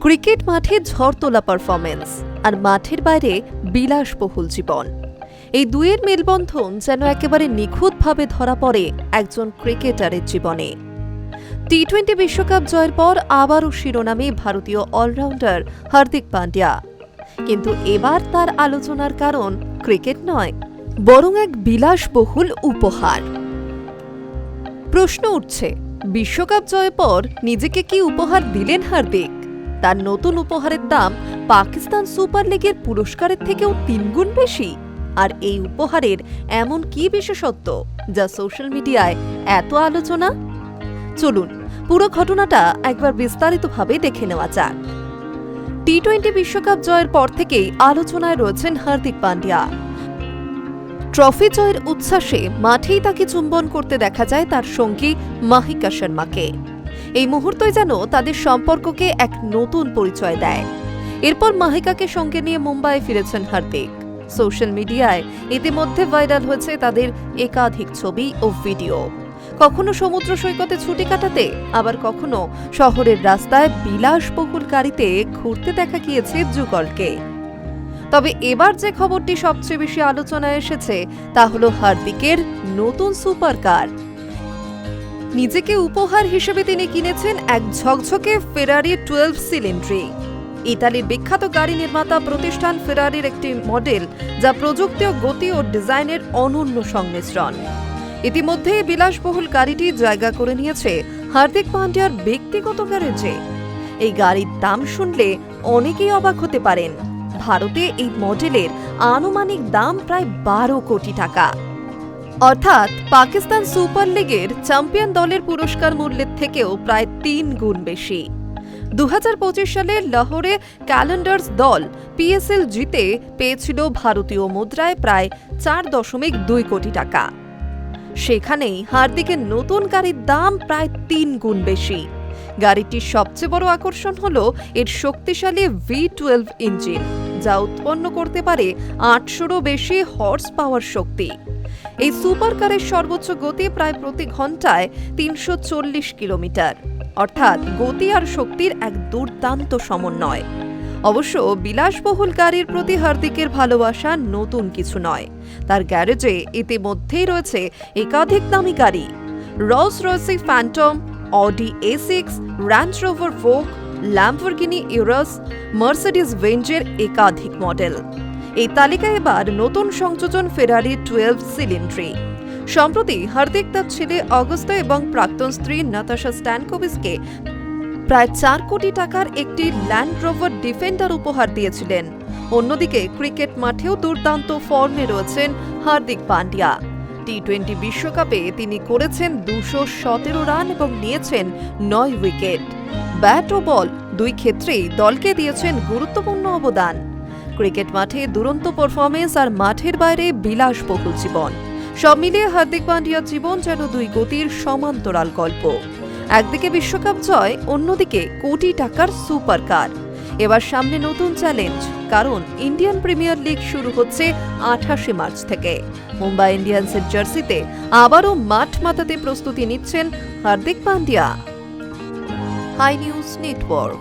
Cricket মাঠে ঝড় তোলা পারফরমেন্স আর মাঠের বাইরে বিলাসবহুল জীবন, এই দুয়ের মেলবন্ধন যেন একেবারে নিখুঁতভাবে ধরা পড়ে একজন ক্রিকেটারের জীবনে। টি-20 বিশ্বকাপ জয়ের পর আবারও শিরোনামে ভারতীয় অলরাউন্ডার হার্দিক পান্ডিয়া। কিন্তু এবার তার আলোচনার কারণ ক্রিকেট নয়, বরং এক বিলাসবহুল উপহার। প্রশ্ন উঠছে, বিশ্বকাপ জয়ের পর নিজেকে কি উপহার দিলেন হার্দিক? তার নতুন উপহারের দাম পাকিস্তান সুপার লিগের পুরস্কারের থেকেও 3 গুণ বেশি। আর এই উপহারের এমন কি বিশেষত্ব যা সোশ্যাল মিডিয়ায় এত আলোচনা? চলুন পুরো ঘটনাটা একবার বিস্তারিতভাবে দেখে নেওয়া যাক। টি-20 বিশ্বকাপ জয়ের পর থেকেই আলোচনায় রয়েছেন হার্দিক পান্ডিয়া। ট্রফি জয়ের উচ্ছ্বাসে মাঠেই তাকে চুম্বন করতে দেখা যায় তার সঙ্গী মাহিকা শর্মাকে। এই মুহূর্তই যেন তাদের সম্পর্ককে এক নতুন পরিচয় দেয়। এরপর মাহিকাকে সঙ্গে নিয়ে মুম্বাইয়ে ফিরেছেন হার্দিক। সোশ্যাল মিডিয়ায় ইতিমধ্যে ভাইরাল হয়েছে তাদের একাধিক ছবি ও ভিডিও। কখনো সমুদ্র সৈকতে ছুটি কাটাতে, আবার কখনো শহরের রাস্তায় বিলাসবহুল গাড়িতে ঘুরতে দেখা গিয়েছে যুগলকে। তবে এবার যে খবরটি সবচেয়ে বেশি আলোচনায় এসেছে তা হলো হার্দিকের নতুন সুপার কার। নিজেকে উপহার হিসেবে তিনি কিনেছেন এক ঝকঝকে ফেরারি 12 সিলিন্ডারি। ইতালির বিখ্যাত গাড়ি নির্মাতা প্রতিষ্ঠান ফেরারির একটি মডেল, যা প্রযুক্তি ও গতি ও ডিজাইনের অনন্য সংমিশ্রণ। ইতিমধ্যে বিলাসবহুল গাড়িটি জায়গা করে নিয়েছে হার্দিক পান্ডিয়ার ব্যক্তিগত গ্যারেজে। এই গাড়ির দাম শুনলে অনেকেই অবাক হতে পারেন। ভারতে এই মডেলের আনুমানিক দাম প্রায় 12 কোটি টাকা, অর্থাৎ পাকিস্তান সুপার লিগের চ্যাম্পিয়ন দলের পুরস্কার মূল্যের থেকেও প্রায় 3 গুণ বেশি। 2025 সালে লাহোরে ক্যালেন্ডার্স দল পিএসএল জিতে পেয়েছিল ভারতীয় মুদ্রায় প্রায় 4.2 কোটি টাকা। সেখানেই হার্দিকের নতুন গাড়ির দাম প্রায় 3 গুণ বেশি। গাড়িটির সবচেয়ে বড় আকর্ষণ হল এর শক্তিশালী V12 ইঞ্জিন, যা উৎপন্ন করতে পারে 800-এরও বেশি হর্স পাওয়ার শক্তি। এই সুপার কারের সর্বোচ্চ গতি প্রায় প্রতি ঘন্টায় 340 কিলোমিটার, অর্থাৎ গতি আর শক্তির এক দুর্দান্ত সমন্বয়। অবশ্য বিলাসবহুল গাড়ির প্রতি হার্দিকের ভালোবাসা নতুন কিছু নয়। তার গ্যারেজে ইতিমধ্যেই রয়েছে একাধিক দামি গাড়ি: Rolls Royce Phantom, Audi A6, range rover ভোগ, ল্যাম্বরগিনি ইউরাস, মার্সিডিজ বেঞ্জের একাধিক মডেল। এই তালিকায় এবার নতুন সংযোজন ফেরারি 12 সিলিন্ডারি। সম্প্রতি হার্দিক তার ছেলে অগস্তা এবং প্রাক্তন স্ত্রী নাতাশা স্ট্যানকোভিচকে প্রায় 4 কোটি টাকার একটি ল্যান্ড রোভার ডিফেন্ডার উপহার দিয়েছিলেন। অন্যদিকে ক্রিকেট মাঠেও দুর্দান্ত ফর্মে রয়েছেন হার্দিক পান্ডিয়া। টি-20 বিশ্বকাপে তিনি করেছেন 217 রান এবং নিয়েছেন 9 উইকেট। ব্যাট ও বল দুই ক্ষেত্রেই দলকে দিয়েছেন গুরুত্বপূর্ণ অবদান। ক্রিকেট মাঠে দুরন্ত পারফরমেন্স আর মাঠের বাইরে বিলাসবহুল জীবন, সব মিলিয়ে হার্দিক পান্ডিয়ার জীবন যেন দুই গতির সমান্তরাল গল্প। একদিকে বিশ্বকাপ জয়, অন্যদিকে কোটি টাকার সুপার কার। এবার সামনে নতুন চ্যালেঞ্জ, কারণ ইন্ডিয়ান প্রিমিয়ার লিগ শুরু হচ্ছে 28 মার্চ থেকে। মুম্বাই ইন্ডিয়ান্সের জার্সিতে আবারও মাঠ মাতাতে প্রস্তুতি নিচ্ছেন Hardik Pandya. Hi News network.